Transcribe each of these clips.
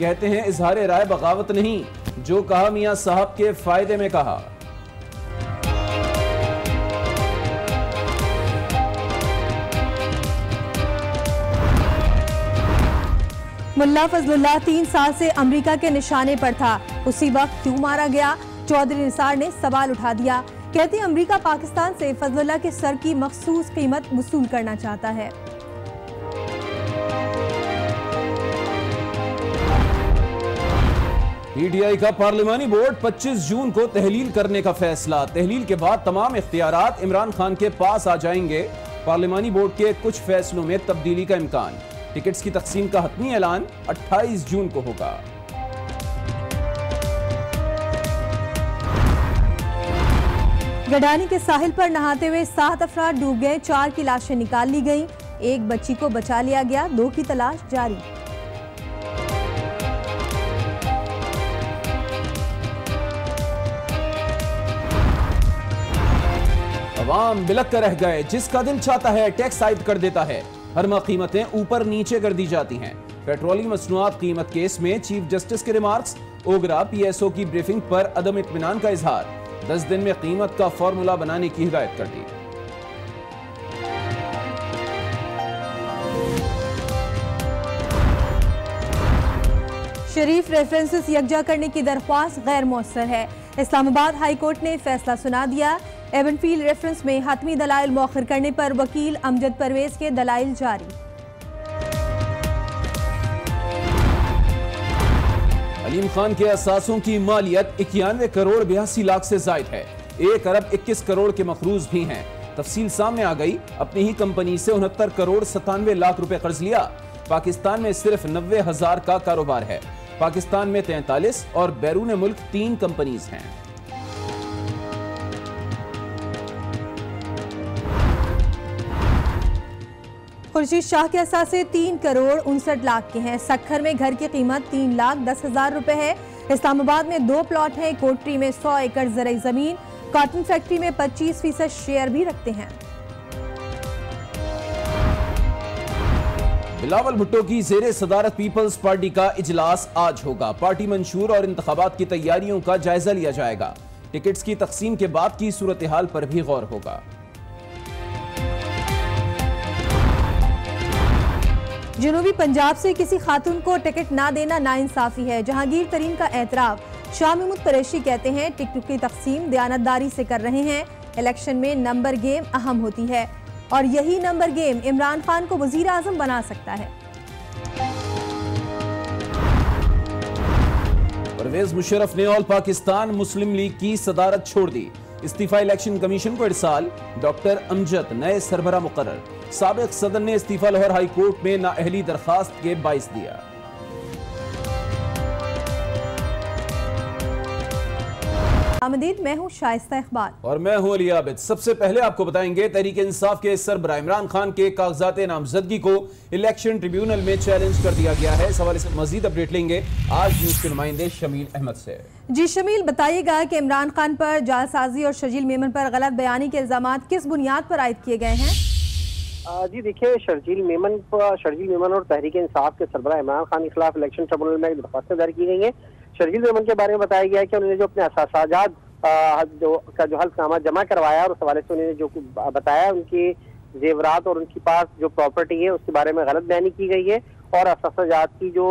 कहते हैं इजहार राय बगावत नहीं, जो कहा मियां साहब के फायदे में कहा। मुल्ला फजलुल्लाह 3 साल से अमेरिका के निशाने पर था, उसी वक्त क्यों मारा गया? चौधरी निसार ने सवाल उठा दिया। कहते हैं अमेरिका पाकिस्तान से फजलुल्लाह के सर की मखसूस कीमत वसूल करना चाहता है। पीटीआई का पार्लिमानी बोर्ड 25 जून को तहलील करने का फैसला। तहलील के बाद तमाम इख्तियारात इमरान खान के पास आ जाएंगे। पार्लिमानी बोर्ड के कुछ फैसलों में तब्दीली का इम्कान। टिकट्स की तकसीम का हतमी ऐलान 28 जून को होगा। गडानी के साहिल पर नहाते हुए 7 अफराद डूब गए, 4 की लाशें निकाल ली गईं, 1 बच्ची को बचा लिया गया, 2 की तलाश जारी। अवाम बिलक कर रह गए, जिसका दिल चाहता है टैक्स आयद कर देता है। हर माह कीमतें ऊपर नीचे कर दी जाती हैं। पेट्रोलियम मसनूआत कीमत केस में चीफ जस्टिस के रिमार्क्स। ओगरा पीएसओ की ब्रीफिंग पर अदम इत्मीनान का इजहार। 10 दिन में कीमत का फॉर्मूला बनाने की हिदायत कर दी। शरीफ रेफरेंसेस यकजा करने की दरख्वास्त गैर मौसर है। इस्लामाबाद हाई कोर्ट ने फैसला सुना दिया। एवनफील्ड रेफरेंस में हतमी दलाइल मौखर करने पर वकील अमजद परवेज के दलाइल जारी। अलीम खान के असासों की मालियत 91 करोड़ 82 लाख से जायद है। 1 अरब 21 करोड़ के मखरूज भी हैं। तफसील सामने आ गई। अपनी ही कंपनी से 69 करोड़ 97 लाख रुपए कर्ज लिया। पाकिस्तान में सिर्फ 90,000 का कारोबार है। पाकिस्तान में 43 और बैरून मुल्क 3 कंपनीज हैं। खुर्शीद शाह के असासे 3 करोड़ 59 लाख के हैं। सक्खर में घर की कीमत 3,10,000 रुपए है। इस्लामाबाद में 2 प्लॉट हैं। कोटरी में 100 एकड़ ज़रई जमीन। कॉटन फैक्ट्री में 25% शेयर भी रखते हैं। बिलावल भुट्टो की ज़ेरे सदारत पीपल्स पार्टी का इजलास आज होगा। पार्टी मंशूर और इंतखाबात की तैयारियों का जायजा लिया जाएगा। टिकट्स की तकसीम के बाद की सूरत हाल पर भी गौर होगा। जनूबी पंजाब से किसी खातून को टिकट ना देना नाइंसाफी है। जहांगीर तरीन का एतराफ। शाह महमूद कुरैशी कहते हैं टिकट की तकसीम दयानतदारी से कर रहे हैं। इलेक्शन में नंबर गेम अहम होती है और यही नंबर गेम इमरान खान को वजीर आजम बना सकता है। परवेज मुशर्रफ ने ऑल पाकिस्तान मुस्लिम लीग की सदारत छोड़ दी। इस्तीफा इलेक्शन कमीशन को इरसाल। डॉक्टर अमजद नए सरबरा मुकर्रर। साबिक सदर ने इस्तीफा लाहौर हाई कोर्ट में नाअहली दरखास्त के बाइस दिया। मैं हूं शाइस्ता इकबाल और मैं हूं अली आबिद। सबसे पहले आपको बताएंगे तहरीक इंसाफ के सरबराह इमरान खान के कागजात नामजदगी को इलेक्शन ट्रिब्यूनल में चैलेंज कर दिया गया है। इस हवाले से मजीद अपडेट लेंगे आज न्यूज के नुमाइंदे शमील अहमद से। जी शमील, बताइएगा कि इमरान खान पर जालसाजी और शर्जील मेमन पर गलत बयानी के इल्जाम किस बुनियाद पर आयद किए गए हैं? जी देखिए, शर्जील मेमन और तहरीक इंसाफ के सरबराह इमरान खान के खिलाफ इलेक्शन ट्रिब्यूनल में दरख्वास्तें दायर की गई हैं। शर्जील मेमन के बारे में बताया गया है कि उन्होंने जो अपने असासाजात जो हल्फनामा जमा करवाया और उस हवाले से उन्होंने जो बताया उनकी जेवरात और उनके पास जो प्रॉपर्टी है उसके बारे में गलत बयानी की गई है और असासाजात की जो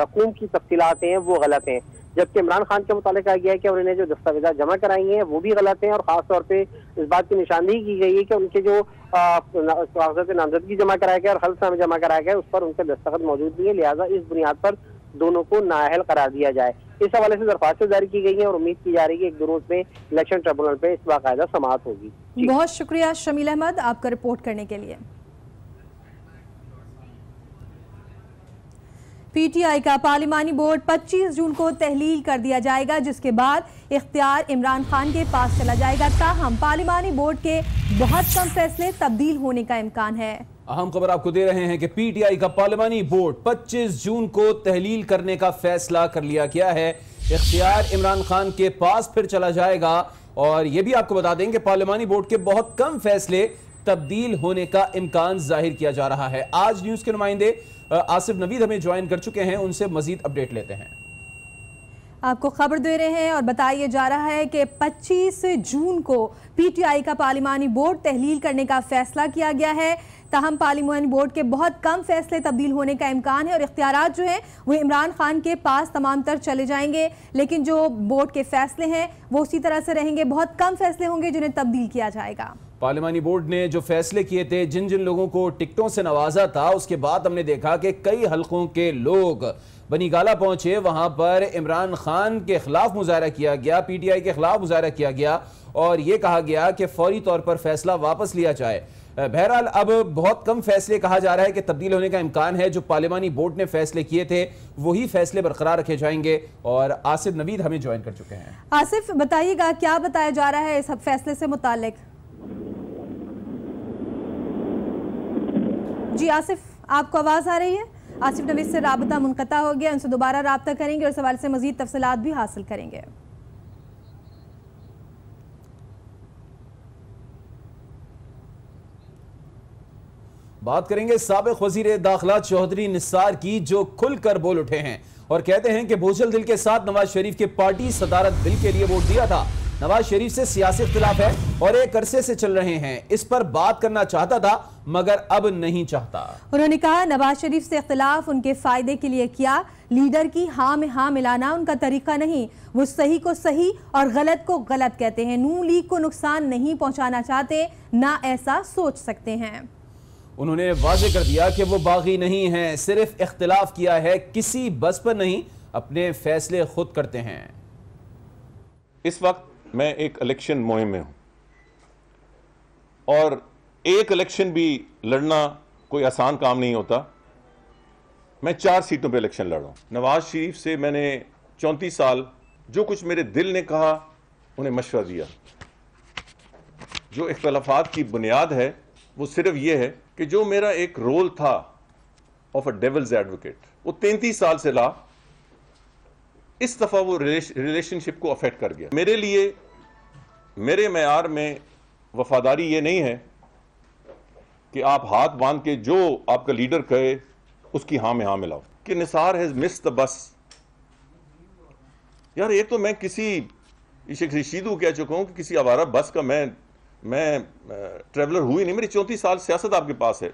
रकूम की तफसीलात हैं वो गलत हैं। जबकि इमरान खान के मुतालिक कहा गया है कि उन्होंने जो दस्तावेजात जमा कराई हैं वो भी गलत हैं और खास तौर पे इस बात की निशानदेही की गई है कि उनके जो कागजात नामजदगी जमा कराया गया और हल्फनामा जमा कराया गया उस पर उनके दस्तखत मौजूद नहीं है। लिहाजा इस बुनियाद पर दोनों को नाअहल करार दिया जाए। इस हवाले से दरख्वास्तें जारी की गई हैं और उम्मीद की जा रही है कि 1-2 रोज में इलेक्शन ट्रिब्यूनल पे इस बाकायदा समाअत होगी। बहुत शुक्रिया शमील अहमद आपका रिपोर्ट करने के लिए। पीटीआई का पार्लिमानी बोर्ड 25 जून को तहलील कर दिया जाएगा, जिसके बाद इख्तियार इमरान खान के पास चला जाएगा। ताहम पार्लिमानी बोर्ड के बहुत कम फैसले तब्दील होने का इम्कान है। अहम खबर आपको दे रहे हैं कि पीटीआई का पार्लिमानी बोर्ड 25 जून को तहलील करने का फैसला कर लिया गया है। इख्तियार इमरान खान के पास फिर चला जाएगा और यह भी आपको बता दें कि पार्लिमानी बोर्ड के बहुत कम फैसले तब्दील होने का इम्कान जाहिर किया जा रहा है। आज न्यूज के नुमाइंदे आसिफ नवीद हमें ज्वाइन कर चुके हैं, उनसे मजीद अपडेट लेते हैं। आपको खबर दे रहे हैं और बताया जा रहा है कि 25 जून को पीटीआई का पार्लिमानी बोर्ड तहलील करने का फैसला किया गया है। ताहम पार्लिमानी बोर्ड के बहुत कम फैसले तब्दील होने का इम्कान है और इख्तियारात जो हैं वो इमरान खान के पास तमाम तर चले जाएंगे, लेकिन जो बोर्ड के फैसले हैं वो उसी तरह से रहेंगे। बहुत कम फैसले होंगे जिन्हें तब्दील किया जाएगा। पार्लिमानी बोर्ड ने जो फैसले किए थे, जिन जिन लोगों को टिकटों से नवाजा था, उसके बाद हमने देखा कि कई हलकों के लोग बनीगाला पहुंचे, वहां पर इमरान खान के खिलाफ मुजाहरा किया गया, पीटीआई के खिलाफ मुजाहरा किया गया और यह कहा गया कि फौरी तौर पर फैसला वापस लिया जाए। बहरहाल अब बहुत कम फैसले कहा जा रहा है कि तब्दील होने का इम्कान है। जो पार्लिमानी बोर्ड ने फैसले किए थे वही फैसले बरकरार रखे जाएंगे और आसिफ नवीद हमें ज्वाइन कर चुके हैं। आसिफ, बताइएगा क्या बताया जा रहा है इस फैसले से मुतालिक? जी आसिफ, आपको आवाज आ रही है? आसिफ नवीद से राबता मुनक़ता हो गया, उनसे दोबारा राबता करेंगे और इस हवाले से मजीद तफसीलात भी हासिल करेंगे। बात करेंगे साबिक़ वज़ीर दाखिला चौधरी निसार की, जो खुलकर बोल उठे हैं और कहते हैं कि बोझल दिल के साथ नवाज शरीफ के पार्टी सदारत बिल के लिए वोट दिया था। नवाज शरीफ से सियासी इख्तिलाफ है और एक अरसे से चल रहे हैं, इस पर बात करना चाहता था मगर अब नहीं चाहता। उन्होंने कहा नवाज शरीफ से इख्तिलाफ उनके फायदे के लिए किया, लीडर की हाँ में हाँ मिलाना उनका तरीका नहीं, वो सही को सही और गलत को गलत कहते हैं। नून लीग को नुकसान नहीं पहुंचाना चाहते, ना ऐसा सोच सकते हैं। उन्होंने वाज़ेह कर दिया कि वो बागी नहीं हैं, सिर्फ इख्तिलाफ किया है, किसी बस पर नहीं, अपने फैसले खुद करते हैं। इस वक्त मैं एक इलेक्शन मुहिम में हूं और एक इलेक्शन भी लड़ना कोई आसान काम नहीं होता। मैं 4 सीटों पे इलेक्शन लड़ रहा हूं। नवाज शरीफ से मैंने 34 साल जो कुछ मेरे दिल ने कहा उन्हें मशवरा दिया। जो इख्तलाफात की बुनियाद है वो सिर्फ ये है कि जो मेरा एक रोल था ऑफ अ डेविल्स एडवोकेट, वो 33 साल से ला, इस दफा वो रिलेशनशिप को अफेक्ट कर गया। मेरे लिए मेरे मेयार में वफादारी ये नहीं है कि आप हाथ बांध के जो आपका लीडर कहे उसकी हाँ में हाँ मिलाओ कि Nisar has missed the bus. यार ये तो मैं किसी शीदू कह चुका हूं कि किसी आवारा बस का मैं ट्रेवलर हुई नहीं। मेरी 34 साल सियासत आपके पास है।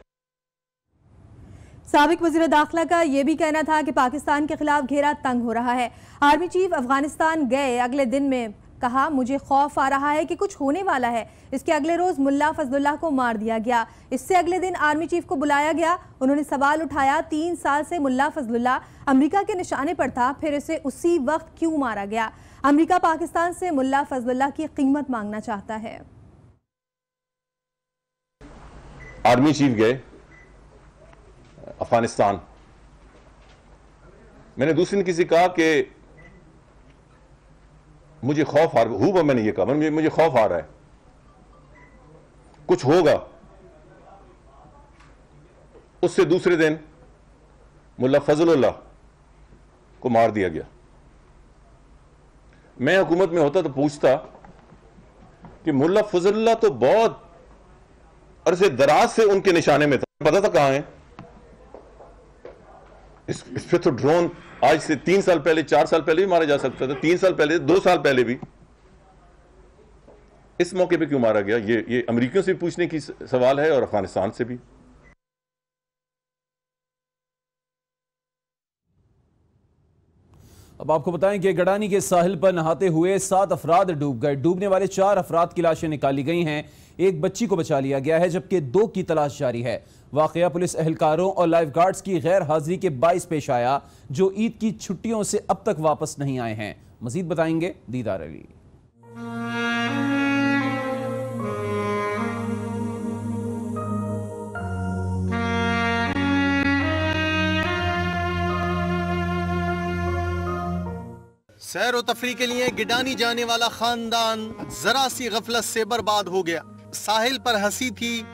साबिक वज़ीर दाखिला का यह भी कहना था कि पाकिस्तान के खिलाफ घेरा तंग हो रहा है। आर्मी चीफ अफगानिस्तान गए, अगले दिन में कहा मुझे खौफ आ रहा है कि कुछ होने वाला है। इसके अगले रोज मुल्ला फजलुल्लाह को मार दिया गया। इससे अगले दिन आर्मी चीफ को बुलाया गया। उन्होंने सवाल उठाया 3 साल से मुल्ला फजलुल्लाह अमेरिका के निशाने पर था, फिर इसे उसी वक्त क्यों मारा गया? अमेरिका पाकिस्तान से मुल्ला फजलुल्लाह की कीमत मांगना चाहता है। आर्मी चीफ गए अफगानिस्तान। मैंने दूसरे दिन किसी कहा कि मुझे खौफ आ रहा है, मैंने ये कहा मुझे खौफ आ रहा है, कुछ होगा। उससे दूसरे दिन मुल्ला फजलुल्लाह को मार दिया गया। मैं हुकूमत में होता तो पूछता कि मुल्ला फजलुल्लाह तो बहुत अरसे दराज से उनके निशाने में था, पता था कहां है। इस पे तो ड्रोन आज से 3 साल पहले, 4 साल पहले भी मारा जा सकता था, 3 साल पहले, 2 साल पहले भी। इस मौके पे क्यों मारा गया? ये अमेरिकियों से पूछने की सवाल है और अफगानिस्तान से भी। अब आपको बताएं कि गडानी के साहिल पर नहाते हुए 7 अफराद डूब गए। डूबने वाले 4 अफराद की लाशें निकाली गई हैं। एक बच्ची को बचा लिया गया है जबकि 2 की तलाश जारी है। वाकया पुलिस एहलकारों और लाइफ गार्ड्स की गैर हाजिरी के बाइस पेश आया, जो ईद की छुट्टियों से अब तक वापस नहीं आए हैं। मजीद बताएंगे दीदार अली। सैर व तफरी के लिए गिडानी जाने वाला खानदान जरा सी गफलत से बर्बाद हो गया। साहिल पर हंसी थी,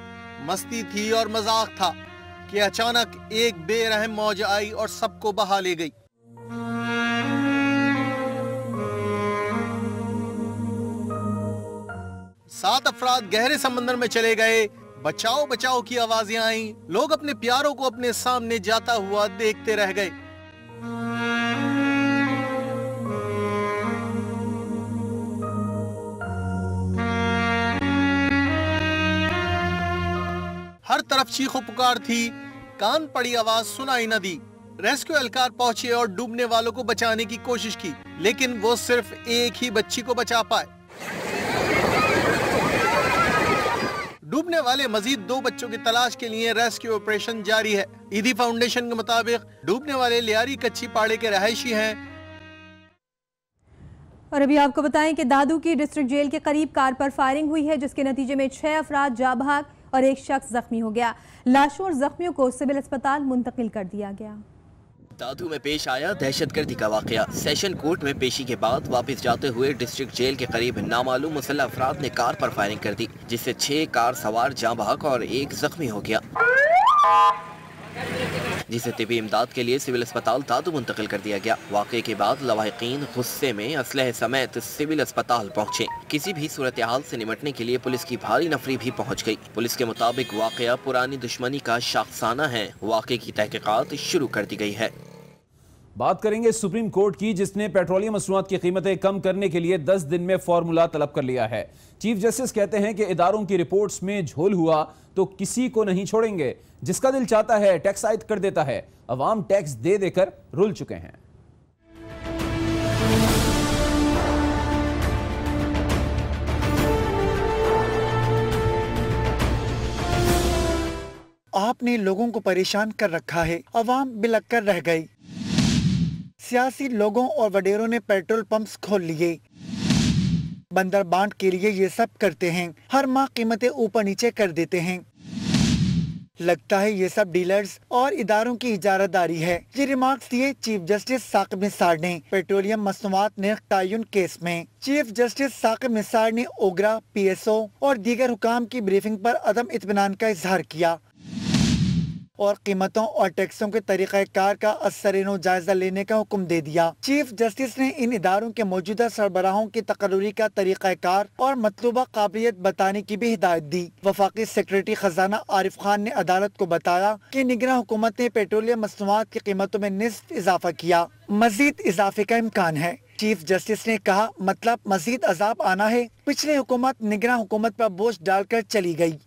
मस्ती थी और मजाक था कि अचानक एक बेरहम मौज आई और सबको बहा ले गई। सात अफराद गहरे समंदर में चले गए, बचाओ बचाओ की आवाजें आईं। लोग अपने प्यारों को अपने सामने जाता हुआ देखते रह गए। हर तरफ चीखों पुकार थी, कान पड़ी आवाज सुनाई न दी। रेस्क्यू एहलकार पहुंचे और डूबने वालों को बचाने की कोशिश की, लेकिन वो सिर्फ एक ही बच्ची को बचा पाए। डूबने वाले मजीद 2 बच्चों की तलाश के लिए रेस्क्यू ऑपरेशन जारी है। ईदी फाउंडेशन के मुताबिक डूबने वाले लियारी कच्ची पाड़े के रहायशी हैं। और अभी आपको बताएं कि दादू की डिस्ट्रिक्ट जेल के करीब कार पर फायरिंग हुई है, जिसके नतीजे में 6 अफराद जाँ बहक और 1 शख्स जख्मी हो गया। लाशों और जख्मियों को सिविल अस्पताल मुंतकिल कर दिया गया। दादू में पेश आया दहशतगर्दी का वाकया। सेशन कोर्ट में पेशी के बाद वापस जाते हुए डिस्ट्रिक्ट जेल के करीब नामालूम मुसल्लह अफराद ने कार पर फायरिंग कर दी, जिससे 6 कार सवार जाँ बहक और 1 जख्मी हो गया, जिसे तिबी इमदाद के लिए सिविल अस्पताल दादू मुंतकिल कर दिया गया। वाकये के बाद लवाहिकीन गुस्से में असलहे समेत सिविल अस्पताल पहुंचे। किसी भी सूरत हाल से निपटने के लिए पुलिस की भारी नफरी भी पहुंच गई। पुलिस के मुताबिक वाकया पुरानी दुश्मनी का शाखसाना है। वाकये की तहकीकात शुरू कर दी गई है। बात करेंगे सुप्रीम कोर्ट की, जिसने पेट्रोलियम मसनूआत की कीमतें कम करने के लिए 10 दिन में फॉर्मूला तलब कर लिया है। चीफ जस्टिस कहते हैं कि इदारों की रिपोर्ट्स में झोल हुआ तो किसी को नहीं छोड़ेंगे। जिसका दिल चाहता है टैक्स आयद कर देता है। अवाम टैक्स दे देकर रुल चुके हैं। आपने लोगों को परेशान कर रखा है, अवाम बिलक कर रह गई। सियासी लोगों और वडेरों ने पेट्रोल पंप्स खोल लिए। बंदर बांट के लिए ये सब करते हैं। हर माह कीमतें ऊपर नीचे कर देते हैं। लगता है ये सब डीलर्स और इदारों की इजारादारी है। ये रिमार्क्स दिए चीफ जस्टिस साकिब निसार ने पेट्रोलियम मसनूआत निर्ख तयन केस में। चीफ जस्टिस साकिब निसार ने ओगरा, PSO और दीगर हुकाम की ब्रीफिंग पर अदम इत्मीनान का इजहार किया और कीमतों और टैक्सों के तरीक़ाकार का असर-ए-नौ जायजा लेने का हुक्म दे दिया। चीफ जस्टिस ने इन इदारों के मौजूदा सरबराहों की तकर्री का तरीक़ाकार और मतलूबा काबिलियत बताने की भी हिदायत दी। वफाकी सेक्रेटरी खजाना आरिफ खान ने अदालत को बताया कि निगरान हुकूमत ने पेट्रोलियम मसनूआत की कीमतों में निस्फ इजाफा किया। मजीद इजाफे का इम्कान है। चीफ जस्टिस ने कहा, मतलब मजीद अजाब आना है। पिछली हुकूमत निगरान हुकूमत पर बोझ डालकर चली गई।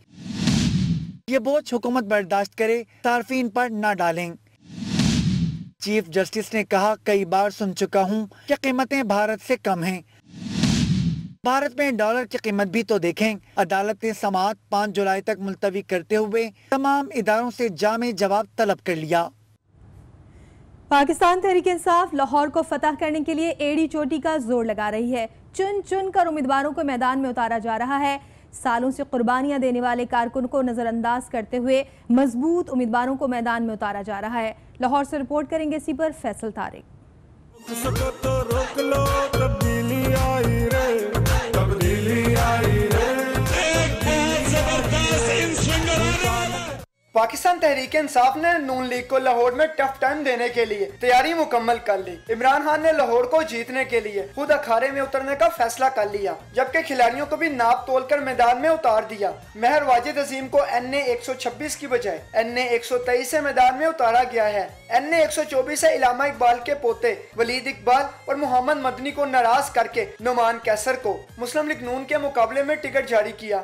ये बोझ हुकूमत बर्दाश्त करे, सार्फिन पर न डालें। चीफ जस्टिस ने कहा, कई बार सुन चुका हूँ कि कीमतें भारत से कम हैं। भारत में डॉलर की कीमत भी तो देखें। अदालत ने समाअत 5 जुलाई तक मुलतवी करते हुए तमाम इदारों से जामे जवाब तलब कर लिया। पाकिस्तान तहरीक इंसाफ लाहौर को फतह करने के लिए एड़ी चोटी का जोर लगा रही है। चुन चुन कर उम्मीदवारों को मैदान में उतारा जा रहा है। सालों से कुर्बानियां देने वाले कारकुन को नजरअंदाज करते हुए मजबूत उम्मीदवारों को मैदान में उतारा जा रहा है। लाहौर से रिपोर्ट करेंगे इसी पर फैसल तारिक। पाकिस्तान तहरीक इंसाफ ने नून लीग को लाहौर में टफ टाइम देने के लिए तैयारी मुकम्मल कर ली। इमरान खान ने लाहौर को जीतने के लिए खुद अखाड़े में उतरने का फैसला कर लिया, जबकि खिलाड़ियों को भी नाप तोल कर मैदान में उतार दिया। महर वाजिद अजीम को NA 126 की बजाय NA 123 से मैदान में उतारा गया है। NA 124 से इलामा इकबाल के पोते वलीद इकबाल और मोहम्मद मदनी को नाराज करके नुमान कैसर को मुस्लिम लीग नून के मुकाबले में टिकट जारी किया।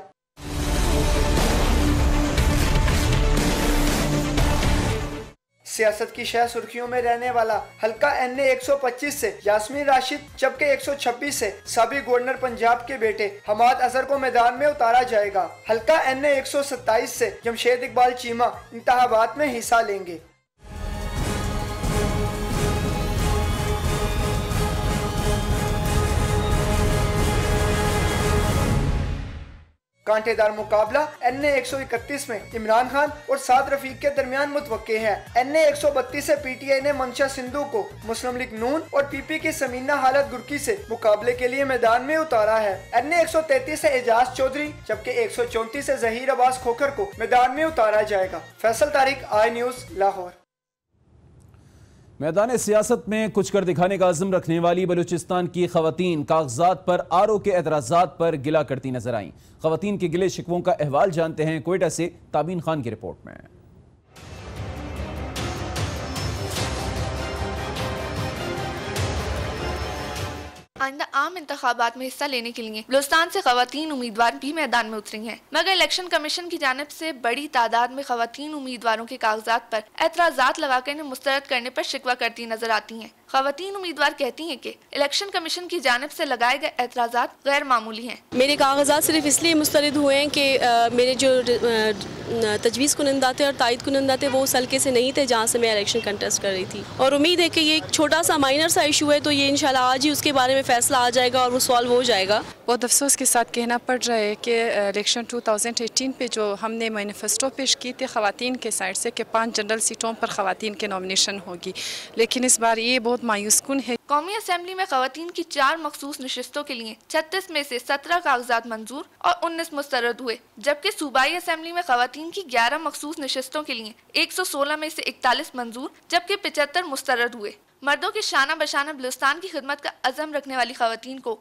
सियासत की शह सुर्खियों में रहने वाला हल्का NA 125 से यास्मीन राशिद, जबकि 126 से साबिक गवर्नर पंजाब के बेटे हमाद अजहर को मैदान में उतारा जाएगा। हल्का NA 127 से जमशेद इकबाल चीमा इंतखाबात में हिस्सा लेंगे। कांटेदार मुकाबला NA 131 में इमरान खान और साद रफीक के दरमियान मुतवक्के है। NA 132 से PTI ने मंशा सिंधु को मुस्लिम लीग नून और PP की समीना हालत गुरकी से मुकाबले के लिए मैदान में उतारा है। NA 133 से एजाज चौधरी, जबकि 134 से जहीर अब्बास खोखर को मैदान में उतारा जाएगा। Faisal Tariq, I news, Lahore. मैदान सियासत में कुछ कर दिखाने का अज़्म रखने वाली बलूचिस्तान की खवातीन कागजात पर आरओ के एतराज़ात पर गिला करती नजर आईं। खवातीन के गिले शिकवों का अहवाल जानते हैं कोयटा से ताबीन खान की रिपोर्ट में। आइंदा आम इंतखाबात में हिस्सा लेने के लिए बलूचिस्तान से खवातीन उम्मीदवार भी मैदान में उतरी हैं, मगर इलेक्शन कमीशन की जानिब से बड़ी तादाद में खवातीन उम्मीदवारों के कागजात पर एतराज़ात लगाकर इन्हें मुस्तरद करने पर शिकवा करती नजर आती हैं। खवातीन उम्मीदवार कहती हैं कि इलेक्शन कमीशन की जानिब से लगाए गए एतराज़ात गैर मामूली हैं। मेरे कागजात सिर्फ इसलिए मुस्तरद हुए हैं कि मेरे जो तजवीज़ कुनंदा थे और तायद कुनंदा थे वो उस हल्के से नहीं थे जहाँ से मैं इलेक्शन कंटेस्ट कर रही थी, और उम्मीद है कि ये एक छोटा सा माइनर सा इशू है, तो ये इंशाल्लाह आज ही उसके बारे में फैसला आ जाएगा और वो सॉल्व हो जाएगा। बहुत अफसोस के साथ कहना पड़ रहा है कि इलेक्शन 2018 पे जो हमने मैनिफेस्टो पेश की थी खवातीन के साइड से कि 5 जनरल सीटों पर खवातीन के नॉमिनेशन होगी, लेकिन इस बार ये बहुत मायूस कुन है। कौमी असम्बली में खवातीन की 4 मखसूस नशिस्तों के लिए 36 में से 17 कागजात मंजूर और 19 मुस्तरद हुए, जबकि सूबाई असम्बली में खवातीन की 11 मखसूस नशिस्तों के लिए 116 में से 41 मंजूर जबकि 75 मुस्तरद हुए। मर्दों के शाना बशाना बलूचिस्तान की खिदमत का अज़म रखने वाली खवातीन को